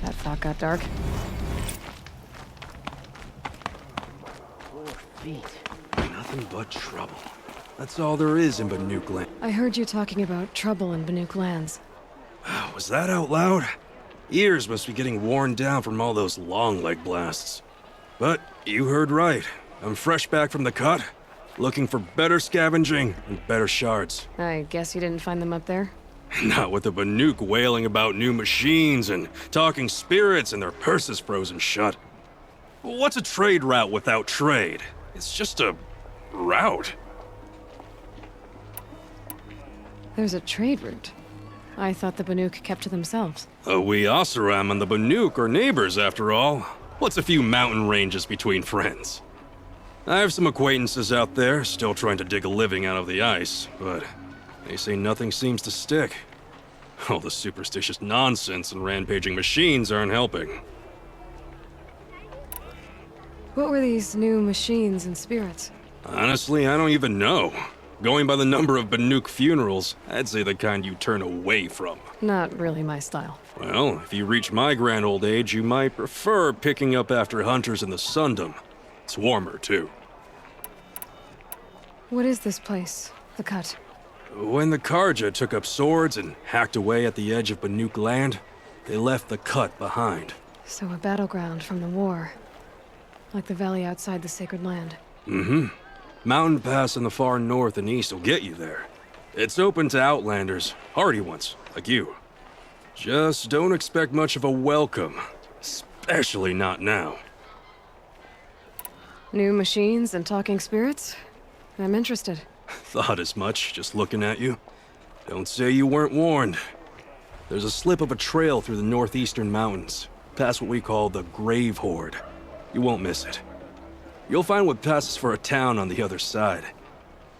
That thought got dark. Poor feet. Nothing but trouble. That's all there is in Banuk land. I heard you talking about trouble in Banuk lands. Was that out loud? Ears must be getting worn down from all those long leg blasts. But you heard right. I'm fresh back from the cut, looking for better scavenging and better shards. I guess you didn't find them up there? Not with the Banuk wailing about new machines and talking spirits and their purses frozen shut. What's a trade route without trade? It's just a route. There's a trade route. I thought the Banuk kept to themselves. We Oseram and the Banuk are neighbors, after all. What's a few mountain ranges between friends? I have some acquaintances out there, still trying to dig a living out of the ice, but they say nothing seems to stick. All the superstitious nonsense and rampaging machines aren't helping. What were these new machines and spirits? Honestly, I don't even know. Going by the number of Banuk funerals, I'd say the kind you turn away from. Not really my style. Well, if you reach my grand old age, you might prefer picking up after hunters in the Sundom. It's warmer, too. What is this place? The Cut? When the Karja took up swords and hacked away at the edge of Banuk land, they left the Cut behind. So a battleground from the war. Like the valley outside the Sacred Land. Mm-hmm. Mountain Pass in the far north and east will get you there. It's open to outlanders, hardy ones, like you. Just don't expect much of a welcome, especially not now. New machines and talking spirits? I'm interested. Thought as much, just looking at you. Don't say you weren't warned. There's a slip of a trail through the northeastern mountains, past what we call the Grave Horde. You won't miss it. You'll find what passes for a town on the other side.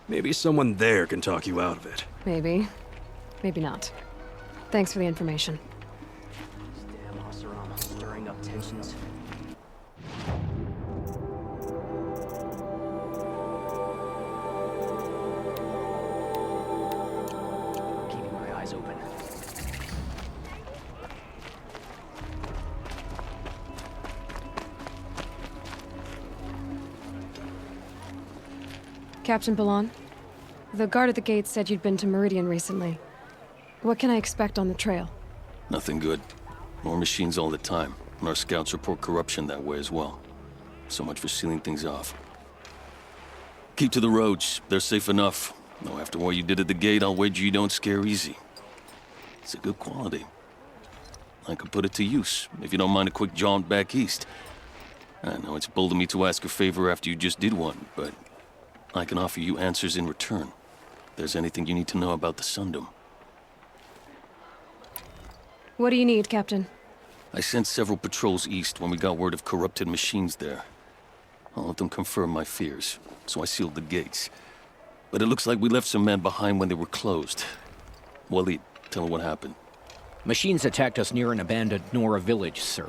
Maybe someone there can talk you out of it. Maybe. Maybe not. Thanks for the information. Damn Oseram, stirring up tensions. Keeping my eyes open. Captain Balan, the guard at the gate said you'd been to Meridian recently. What can I expect on the trail? Nothing good. More machines all the time, and our scouts report corruption that way as well. So much for sealing things off. Keep to the roads. They're safe enough. Though after what you did at the gate, I'll wager you don't scare easy. It's a good quality. I could put it to use, if you don't mind a quick jaunt back east. I know it's bold of me to ask a favor after you just did one, but I can offer you answers in return. If there's anything you need to know about the Sundom. What do you need, Captain? I sent several patrols east when we got word of corrupted machines there. All of them confirmed my fears, so I sealed the gates. But it looks like we left some men behind when they were closed. Walid, tell her what happened. Machines attacked us near an abandoned Nora village, sir.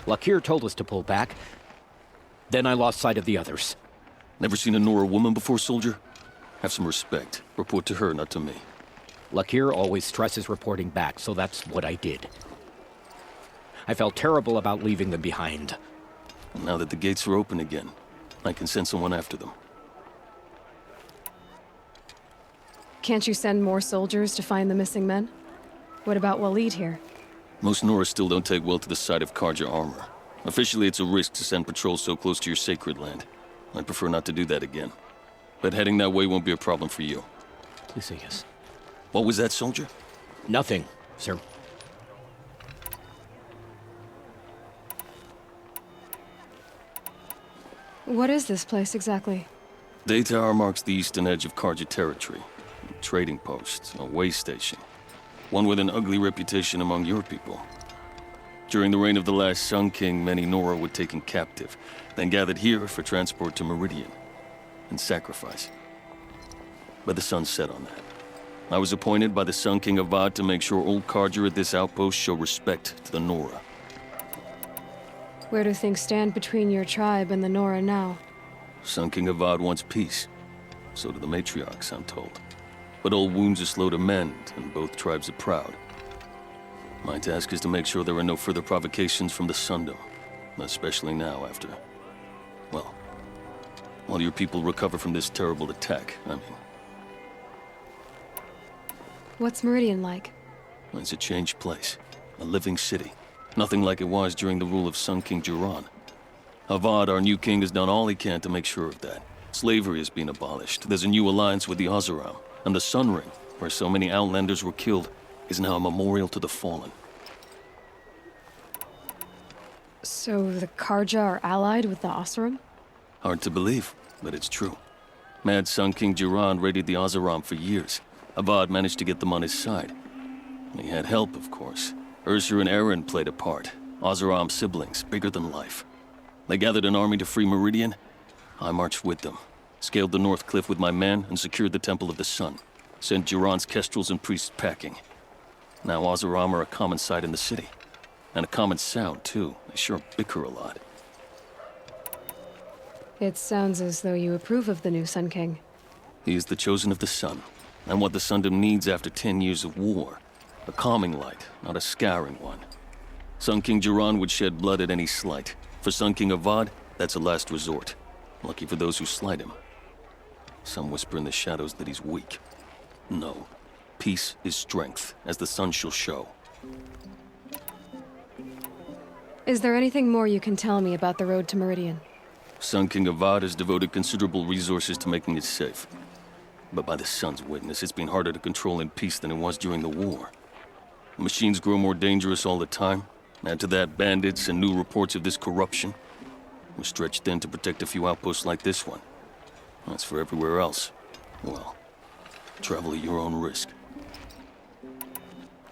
Lakir told us to pull back. Then I lost sight of the others. Never seen a Nora woman before, soldier? Have some respect. Report to her, not to me. Lakir always stresses reporting back, so that's what I did. I felt terrible about leaving them behind. And now that the gates are open again, I can send someone after them. Can't you send more soldiers to find the missing men? What about Walid here? Most Nora still don't take well to the sight of Karja armor. Officially, it's a risk to send patrols so close to your sacred land. I'd prefer not to do that again. But heading that way won't be a problem for you. Please say yes. What was that, soldier? Nothing, sir. What is this place exactly? Day Tower marks the eastern edge of Karja territory. A trading post, a way station. One with an ugly reputation among your people. During the reign of the last Sun King, many Nora were taken captive, then gathered here for transport to Meridian, and sacrifice. But the sun set on that. I was appointed by the Sun King Avad to make sure old Karja at this outpost show respect to the Nora. Where do things stand between your tribe and the Nora now? Sun King Avad wants peace. So do the matriarchs, I'm told. But old wounds are slow to mend, and both tribes are proud. My task is to make sure there are no further provocations from the Sun-1, especially now after, well, while your people recover from this terrible attack, I mean. What's Meridian like? It's a changed place, a living city. Nothing like it was during the rule of Sun King Jiran. Avad, our new king, has done all he can to make sure of that. Slavery has been abolished. There's a new alliance with the Oseram, and the Sun Ring, where so many Outlanders were killed, is now a memorial to the fallen. So the Karja are allied with the Oseram? Hard to believe, but it's true. Mad Sun King Jiran raided the Oseram for years. Avad managed to get them on his side. He had help, of course. Ursa and Erend played a part. Oseram siblings, bigger than life. They gathered an army to free Meridian. I marched with them, scaled the North Cliff with my men, and secured the Temple of the Sun. Sent Jiran's kestrels and priests packing. Now Oseram are a common sight in the city. And a common sound, too. They sure bicker a lot. It sounds as though you approve of the new Sun King. He is the chosen of the Sun, and what the Sundom needs after 10 years of war. A calming light, not a scouring one. Sun King Jiran would shed blood at any slight. For Sun King Avad, that's a last resort. Lucky for those who slight him. Some whisper in the shadows that he's weak. No. Peace is strength, as the sun shall show. Is there anything more you can tell me about the road to Meridian? Sun King Avad has devoted considerable resources to making it safe. But by the sun's witness, it's been harder to control in peace than it was during the war. The machines grow more dangerous all the time. Add to that bandits and new reports of this corruption. We're stretched thin to protect a few outposts like this one. As for everywhere else, well, travel at your own risk.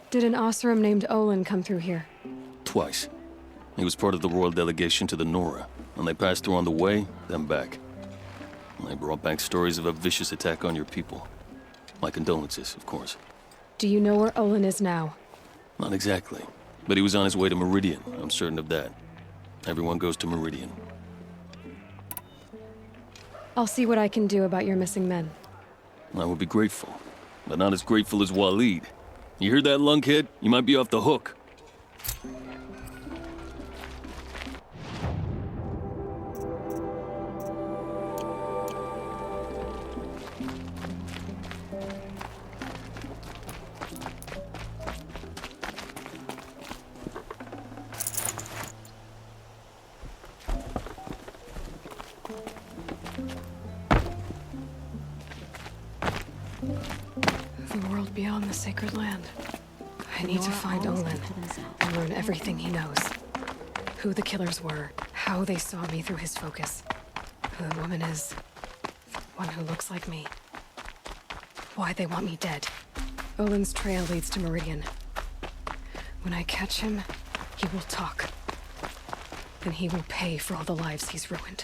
Did an Oseram named Olin come through here? Twice. He was part of the royal delegation to the Nora, and they passed through on the way, then back. They brought back stories of a vicious attack on your people. My condolences, of course. Do you know where Olin is now? Not exactly, but he was on his way to Meridian, I'm certain of that. Everyone goes to Meridian. I'll see what I can do about your missing men. I would be grateful, but not as grateful as Waleed. You hear that, lunkhead? You might be off the hook. The world beyond the sacred land. I need to find Olin and learn everything he knows. Who the killers were, how they saw me through his focus, who the woman is, the one who looks like me, why they want me dead. Olin's trail leads to Meridian. When I catch him, he will talk. And he will pay for all the lives he's ruined.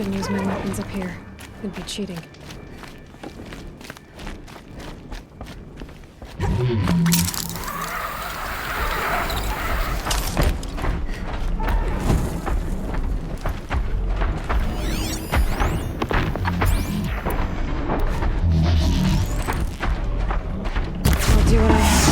Shouldn't use my weapons up here. It'd be cheating. I'll do what I have to.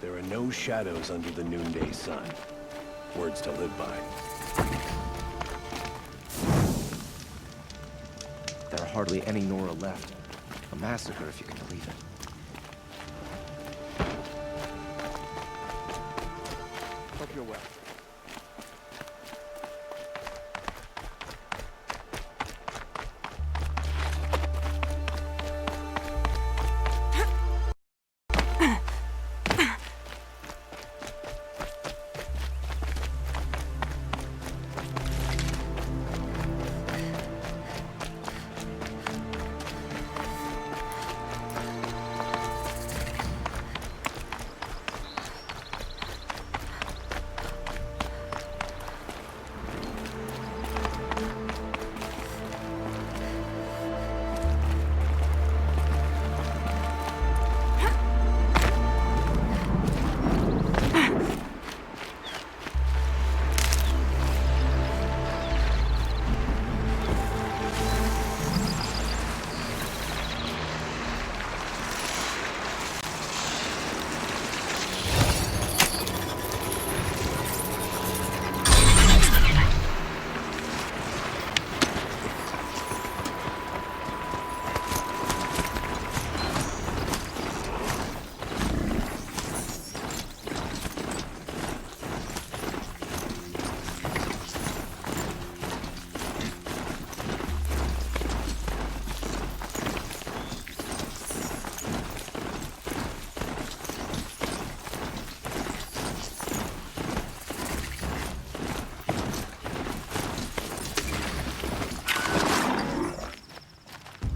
There are no shadows under the noonday sun. Words to live by. There are hardly any Nora left. A massacre, if you can believe it. Hope you're well.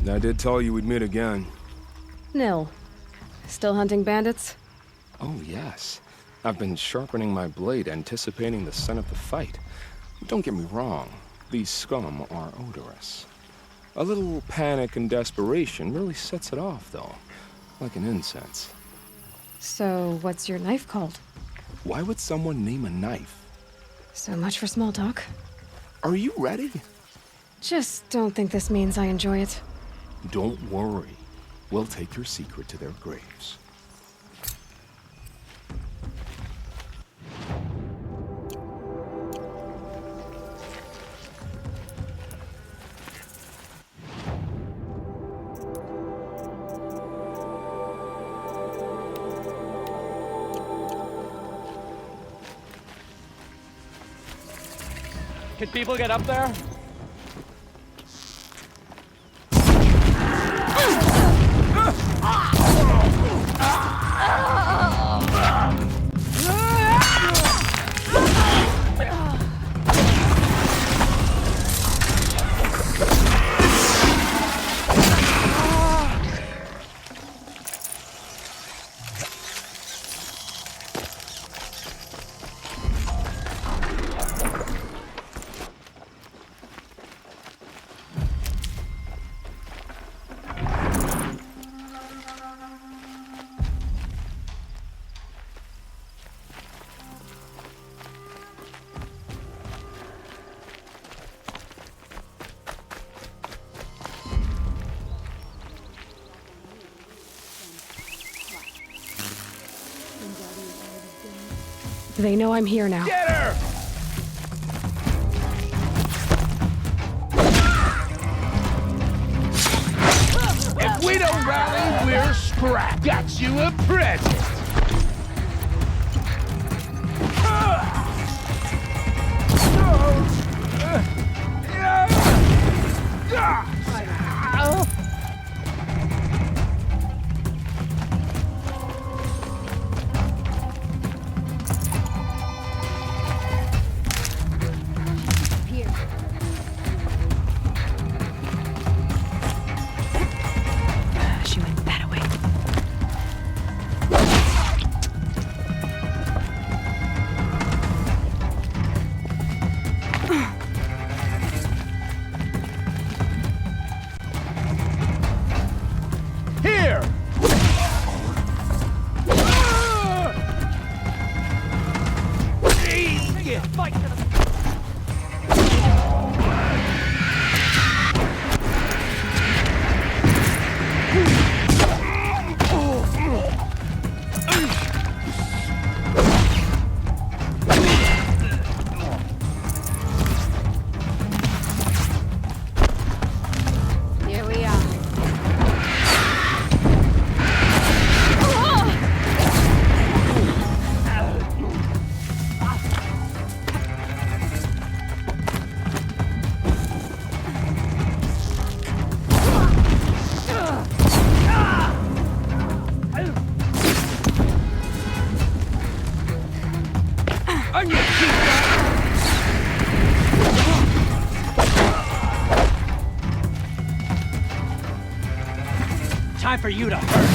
I did tell you we'd meet again. Nil. Still hunting bandits? Oh, yes. I've been sharpening my blade, anticipating the scent of the fight. Don't get me wrong. These scum are odorous. A little panic and desperation really sets it off, though. Like an incense. So, what's your knife called? Why would someone name a knife? So much for small talk. Are you ready? Just don't think this means I enjoy it. Don't worry. We'll take your secret to their graves. Can people get up there? They know I'm here now. Get her! If we don't rally, we're scrapped. Got you a present. She went that away. Here! Fight to the... On your feet, time for you to hurt.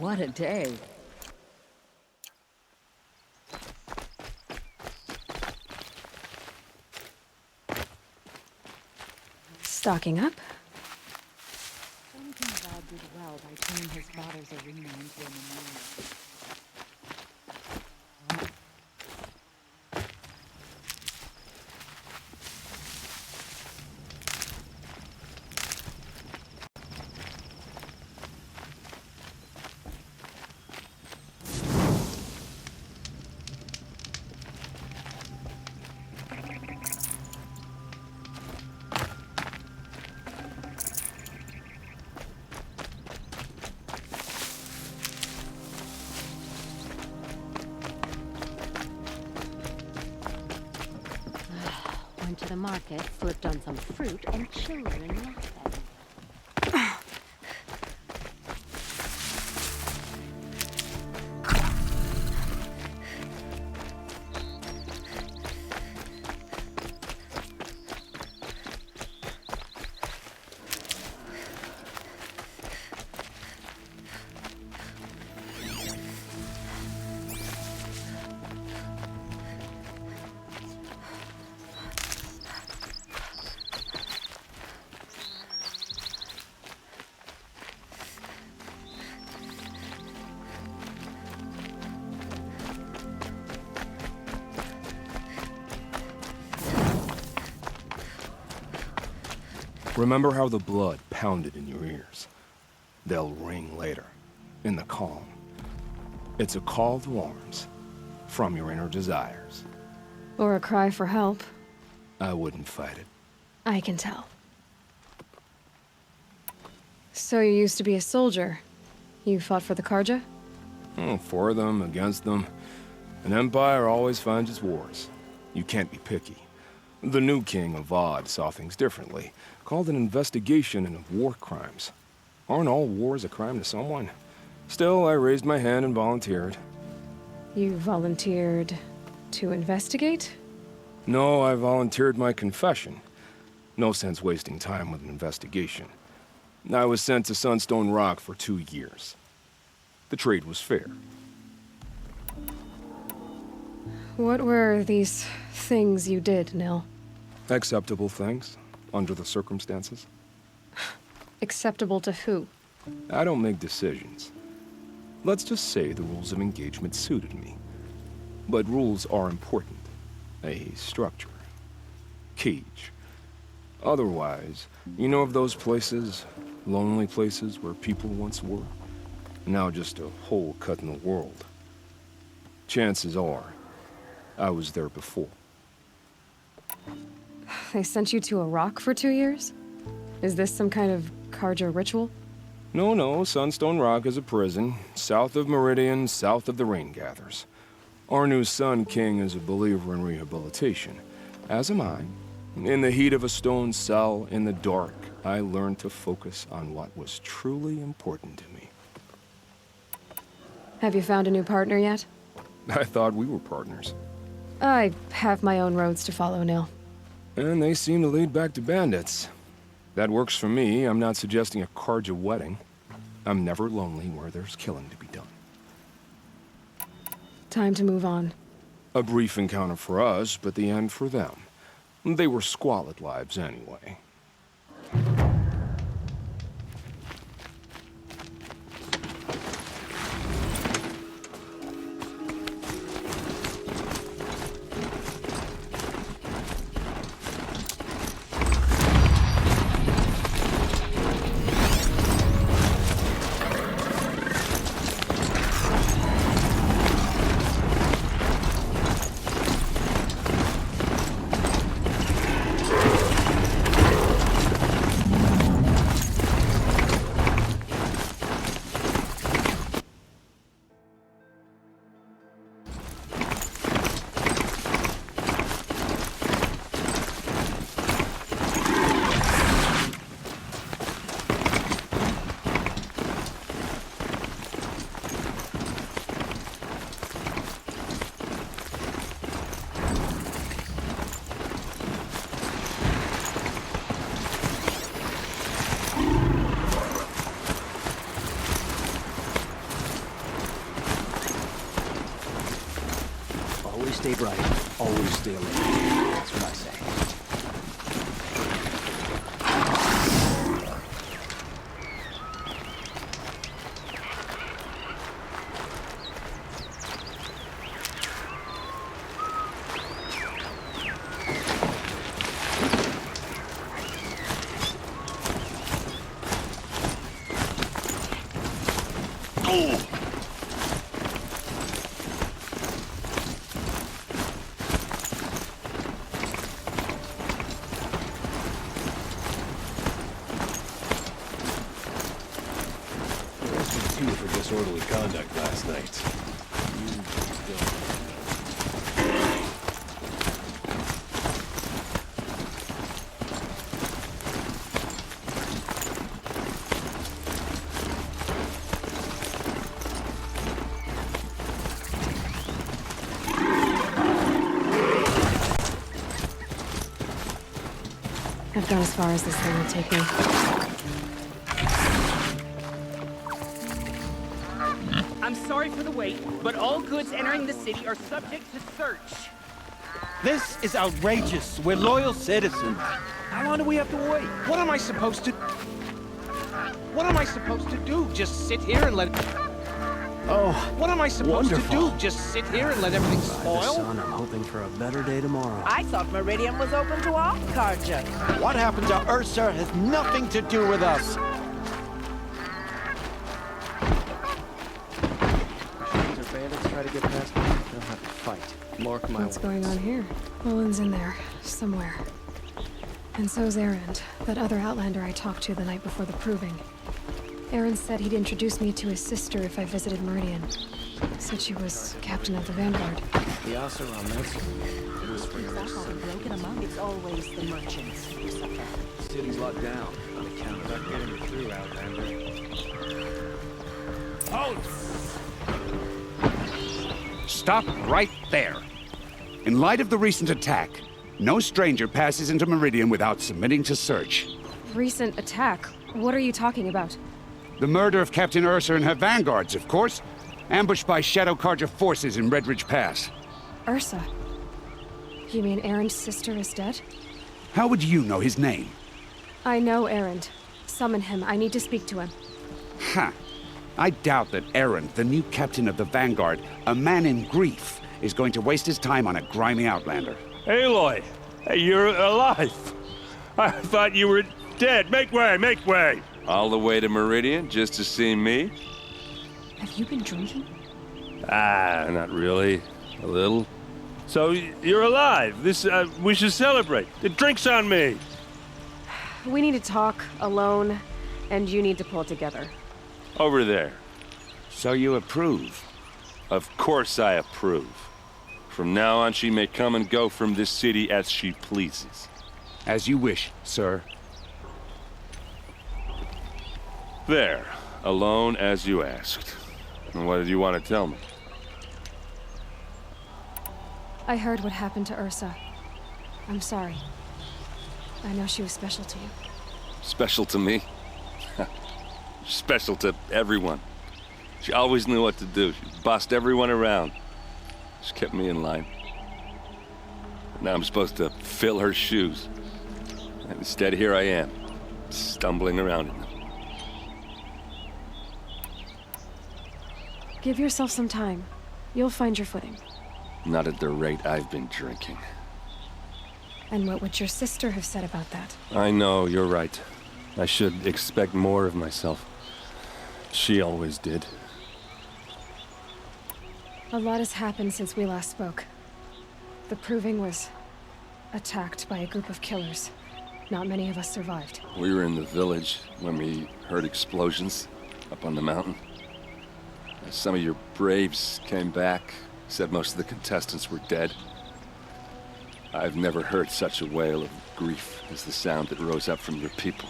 What a day. Stocking up? Something Bob did well by turning his father's arena into a memorial. Went to the market, slipped on some fruit, and children laughed at me. Remember how the blood pounded in your ears? They'll ring later, in the calm. It's a call to arms, from your inner desires. Or a cry for help. I wouldn't fight it. I can tell. So you used to be a soldier. You fought for the Karja? For them, against them. An empire always finds its wars. You can't be picky. The new king of Vod saw things differently, called an investigation into war crimes. Aren't all wars a crime to someone? Still, I raised my hand and volunteered. You volunteered to investigate? No, I volunteered my confession. No sense wasting time with an investigation. I was sent to Sunstone Rock for 2 years. The trade was fair. What were these things you did, Nil? Acceptable things, under the circumstances. Acceptable to who? I don't make decisions. Let's just say the rules of engagement suited me. But rules are important. A structure. Cage. Otherwise, you know of those places, lonely places where people once were? Now just a hole cut in the world. Chances are, I was there before. They sent you to a rock for 2 years? Is this some kind of Karja ritual? No, Sunstone Rock is a prison, south of Meridian, south of the Rain Gathers. Our new Sun King is a believer in rehabilitation, as am I. In the heat of a stone cell, in the dark, I learned to focus on what was truly important to me. Have you found a new partner yet? I thought we were partners. I have my own roads to follow, Nil. And they seem to lead back to bandits. That works for me. I'm not suggesting a Karja wedding. I'm never lonely where there's killing to be done. Time to move on. A brief encounter for us, but the end for them. They were squalid lives anyway. Always stay bright. Always stay alert. That's what I say. For disorderly conduct last night. I've gone as far as this thing will take me. I'm sorry for the wait, but all goods entering the city are subject to search. This is outrageous. We're loyal citizens. How long do we have to wait? What am I supposed to... What am I supposed to do? Just sit here and let... Oh, What am I supposed wonderful. to do? Just sit here and let everything By the spoil? sun, I'm hoping for a better day tomorrow. I thought Meridian was open to all Karja. What happened to Ursa has nothing to do with us. Machines or bandits try to get past me, they'll have to fight. Mark my What's words. going on here? Olin's in there, somewhere. And so's Erend, that other Outlander I talked to the night before the proving. Erend said he'd introduce me to his sister if I visited Meridian. Said she was captain of the Vanguard. The Oseram, that's it was for That's all broken among. It's always the merchants who suffer. the city's locked down on account of not getting through, Outlander. Stop right there. In light of the recent attack, no stranger passes into Meridian without submitting to search. Recent attack? What are you talking about? The murder of Captain Ursa and her vanguards, of course. Ambushed by Shadow Karja forces in Red Ridge Pass. Ursa? You mean Erend's sister is dead? How would you know his name? I know Erend. Summon him. I need to speak to him. Ha! I doubt that Erend, the new captain of the Vanguard, a man in grief, is going to waste his time on a grimy outlander. Aloy! Hey, you're alive! I thought you were dead. Make way, make way! All the way to Meridian just to see me? Have you been drinking? Ah, not really. A little. So, you're alive. We should celebrate. The drink's on me. We need to talk, alone, and you need to pull it together. Over there. So you approve? Of course I approve. From now on, she may come and go from this city as she pleases. As you wish, sir. There. Alone as you asked. And what did you want to tell me? I heard what happened to Ursa. I'm sorry. I know she was special to you. Special to me? Special to everyone. She always knew what to do. She bossed everyone around. She kept me in line. Now I'm supposed to fill her shoes. And instead, here I am, stumbling around in them. Give yourself some time. You'll find your footing. Not at the rate I've been drinking. And what would your sister have said about that? I know, you're right. I should expect more of myself. She always did. A lot has happened since we last spoke. The Proving was attacked by a group of killers. Not many of us survived. We were in the village when we heard explosions up on the mountain. Some of your braves came back, said most of the contestants were dead. I've never heard such a wail of grief as the sound that rose up from your people.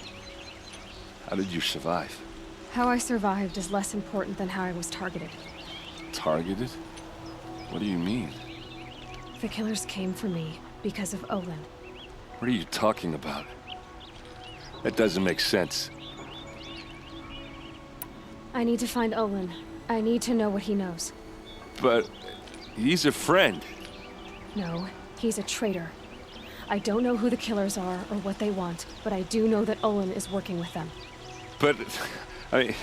How did you survive? How I survived is less important than how I was targeted. Targeted? What do you mean? The killers came for me because of Olin. What are you talking about? That doesn't make sense. I need to find Olin. I need to know what he knows. But he's a friend. No, he's a traitor. I don't know who the killers are or what they want, but I do know that Olin is working with them. But, I mean,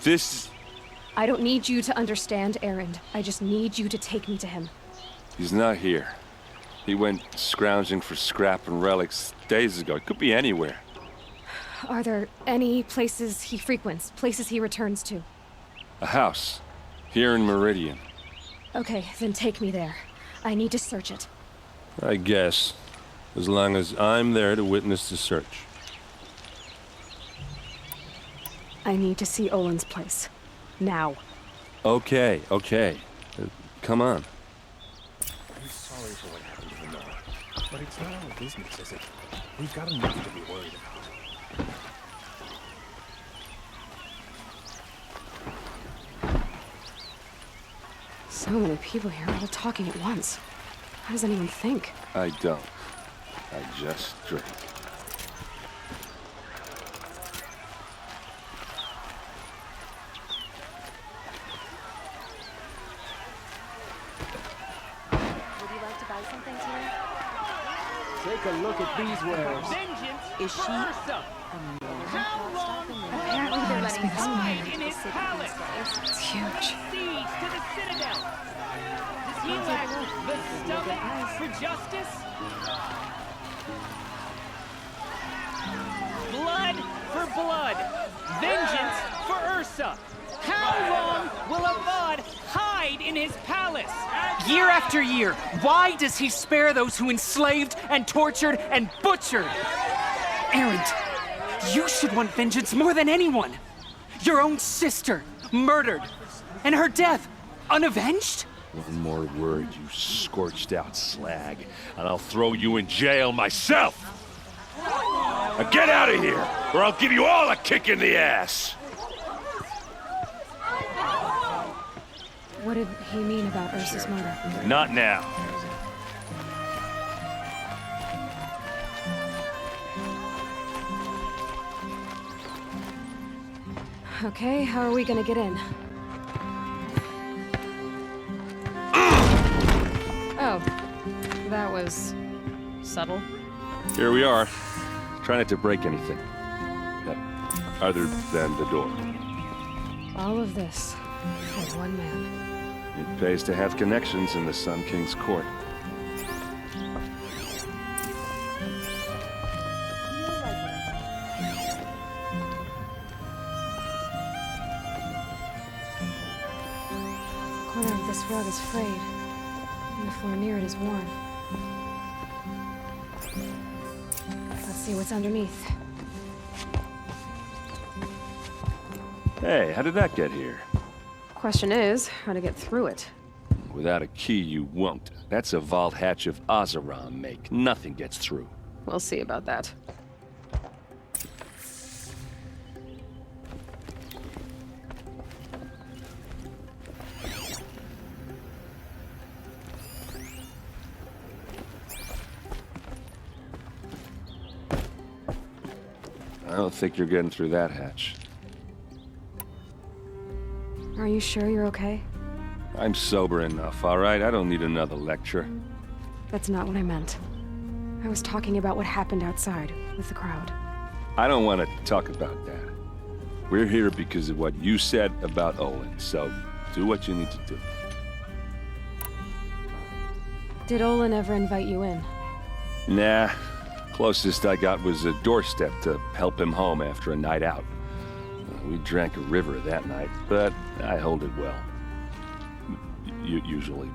this... I don't need you to understand, Erend. I just need you to take me to him. He's not here. He went scrounging for scrap and relics days ago. It could be anywhere. Are there any places he frequents, places he returns to? A house. Here in Meridian. Okay, then take me there. I need to search it. I guess. As long as I'm there to witness the search. I need to see Olin's place. Now. Okay. Come on. I'm sorry for what happened to the Nora, but it's not our business, is it? We've got enough to be worried about. So many people here, all talking at once. How does anyone think? I don't. I just drink. Take a look at these wares. Vengeance Is she for Ursa. Apparently there must be this Hide mine. in his palace. It's huge. Siege to the citadel. Does he lack the stomach for justice? Blood for blood. Vengeance for Ursa. How long will Avad hide in his palace? Year after year, why does he spare those who enslaved and tortured and butchered? Erend, you should want vengeance more than anyone. Your own sister, murdered, and her death, unavenged? One more word, you scorched out slag, and I'll throw you in jail myself! Now get out of here, or I'll give you all a kick in the ass! What did he mean about Ursa's murder? Not now. Okay, how are we gonna get in? Oh, that was subtle. Here we are. Try not to break anything. Other than the door. All of this for one man. It pays to have connections in the Sun King's court. The corner of this rug is frayed, and the floor near it is worn. Let's see what's underneath. Hey, how did that get here? Question is, how to get through it. Without a key, you won't. That's a vault hatch of Oseram make. Nothing gets through. We'll see about that. I don't think you're getting through that hatch. Are you sure you're okay? I'm sober enough, all right? I don't need another lecture. That's not what I meant. I was talking about what happened outside, with the crowd. I don't want to talk about that. We're here because of what you said about Olin, so do what you need to do. Did Olin ever invite you in? Nah. Closest I got was a doorstep to help him home after a night out. We drank a river that night, but I hold it well. Usually.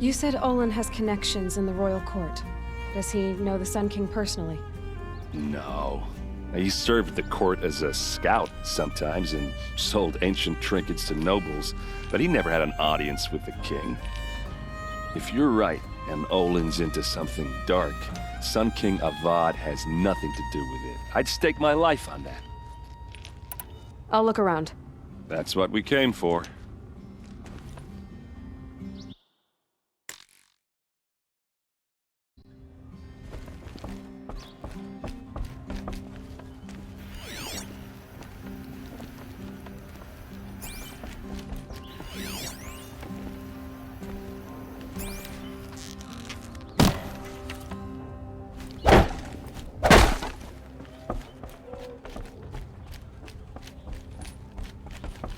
You said Olin has connections in the royal court. Does he know the Sun King personally? No. He served the court as a scout sometimes and sold ancient trinkets to nobles, but he never had an audience with the king. If you're right, and Olin's into something dark, Sun King Avad has nothing to do with it. I'd stake my life on that. I'll look around. That's what we came for.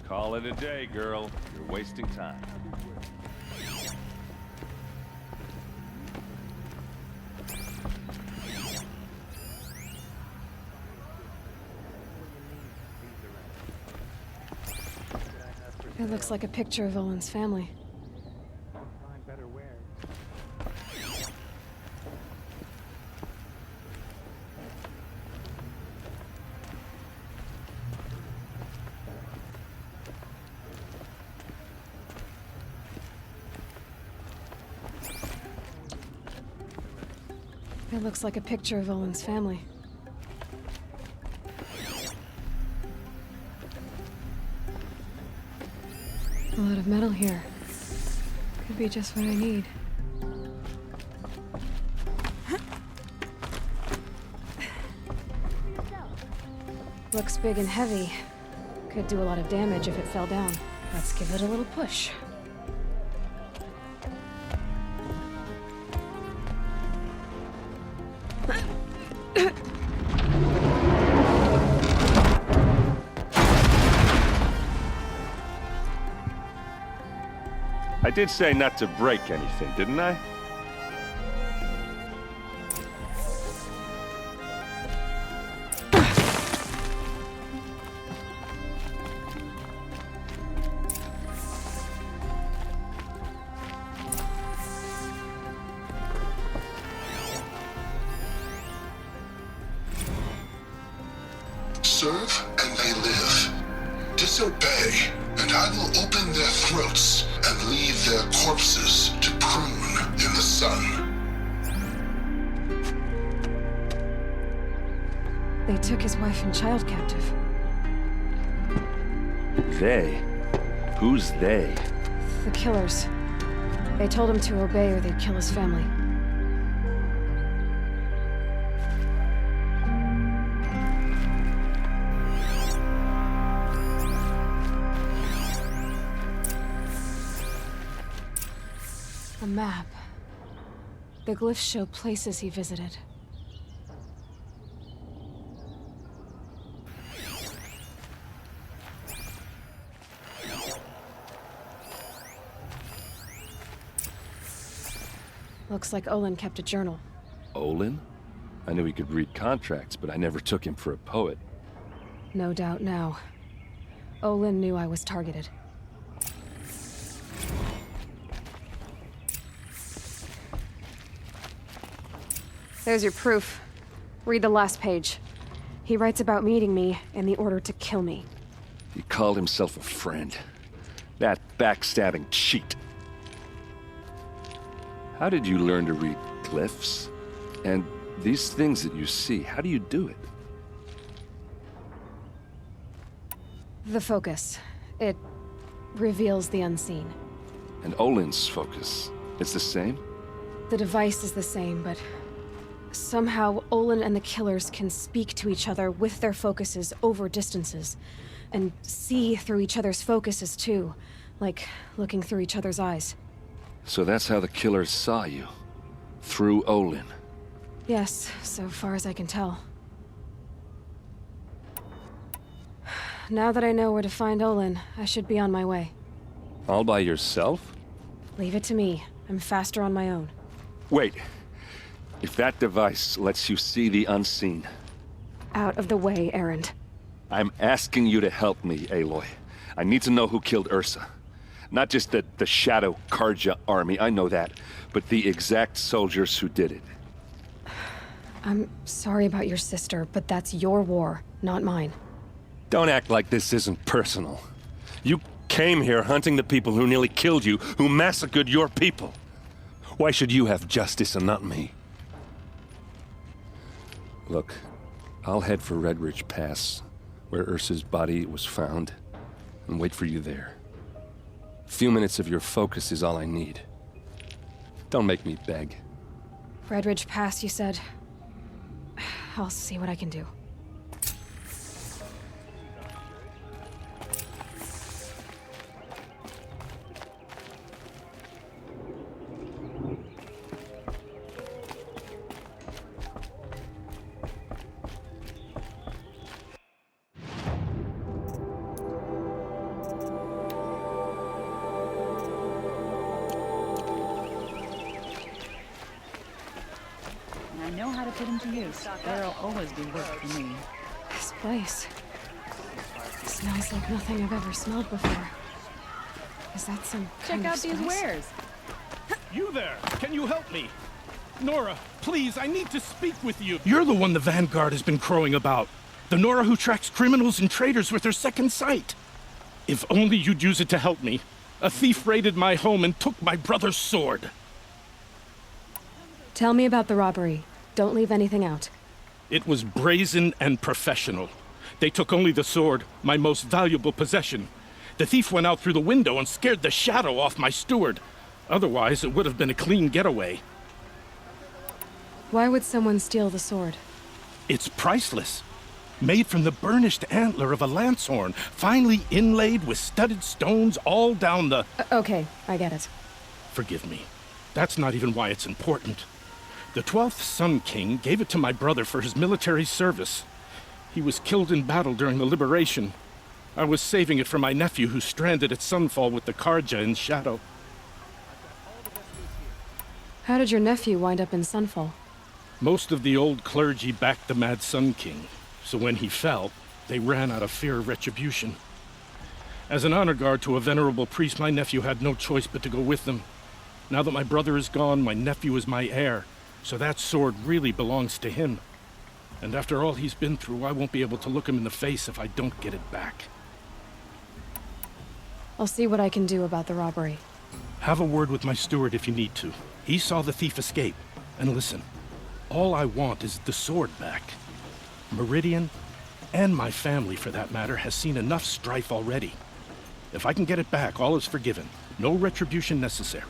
Call it a day, girl. You're wasting time. It looks like a picture of Olin's family. It looks like a picture of Olin's family. A lot of metal here. Could be just what I need. Looks big and heavy. Could do a lot of damage if it fell down. Let's give it a little push. I did say not to break anything, didn't I? Serve and they live. Disobey, and I will open their throats and leave their corpses to prune in the sun. They took his wife and child captive. They? Who's they? The killers. They told him to obey or they'd kill his family. A map. The glyphs show places he visited. Looks like Olin kept a journal. Olin? I knew he could read contracts, but I never took him for a poet. No doubt now. Olin knew I was targeted. There's your proof. Read the last page. He writes about meeting me and the order to kill me. He called himself a friend. That backstabbing cheat. How did you learn to read glyphs? And these things that you see, how do you do it? The focus. It reveals the unseen. And Olin's focus, it's the same? The device is the same, but somehow Olin and the killers can speak to each other with their focuses over distances, and see through each other's focuses too, like looking through each other's eyes. So that's how the killers saw you? Through Olin? Yes, so far as I can tell. Now that I know where to find Olin, I should be on my way. All by yourself? Leave it to me. I'm faster on my own. Wait. If that device lets you see the unseen... Out of the way, Erend. I'm asking you to help me, Aloy. I need to know who killed Ursa. Not just the Shadow Karja army, I know that, but the exact soldiers who did it. I'm sorry about your sister, but that's your war, not mine. Don't act like this isn't personal. You came here hunting the people who nearly killed you, who massacred your people. Why should you have justice and not me? Look, I'll head for Red Ridge Pass, where Ursa's body was found, and wait for you there. A few minutes of your focus is all I need. Don't make me beg. Red Ridge Pass, you said? I'll see what I can do. I know how to put them to use. There'll always be work for me. This place smells like nothing I've ever smelled before. Is that some kind Check of out these spice? wares. You there! Can you help me? Nora, please, I need to speak with you. You're the one the Vanguard has been crowing about. The Nora who tracks criminals and traitors with her second sight. If only you'd use it to help me. A thief raided my home and took my brother's sword. Tell me about the robbery. Don't leave anything out. It was brazen and professional. They took only the sword, my most valuable possession. The thief went out through the window and scared the shadow off my steward. Otherwise, it would have been a clean getaway. Why would someone steal the sword? It's priceless. Made from the burnished antler of a lancehorn, finely inlaid with studded stones all down the... Okay, I get it. Forgive me. That's not even why it's important. The 12th Sun King gave it to my brother for his military service. He was killed in battle during the liberation. I was saving it for my nephew who's stranded at Sunfall with the Karja in Shadow. How did your nephew wind up in Sunfall? Most of the old clergy backed the Mad Sun King, so when he fell, they ran out of fear of retribution. As an honor guard to a venerable priest, my nephew had no choice but to go with them. Now that my brother is gone, my nephew is my heir, so that sword really belongs to him. And after all he's been through, I won't be able to look him in the face if I don't get it back. I'll see what I can do about the robbery. Have a word with my steward if you need to. He saw the thief escape. And listen, all I want is the sword back. Meridian, and my family for that matter, has seen enough strife already. If I can get it back, all is forgiven. No retribution necessary.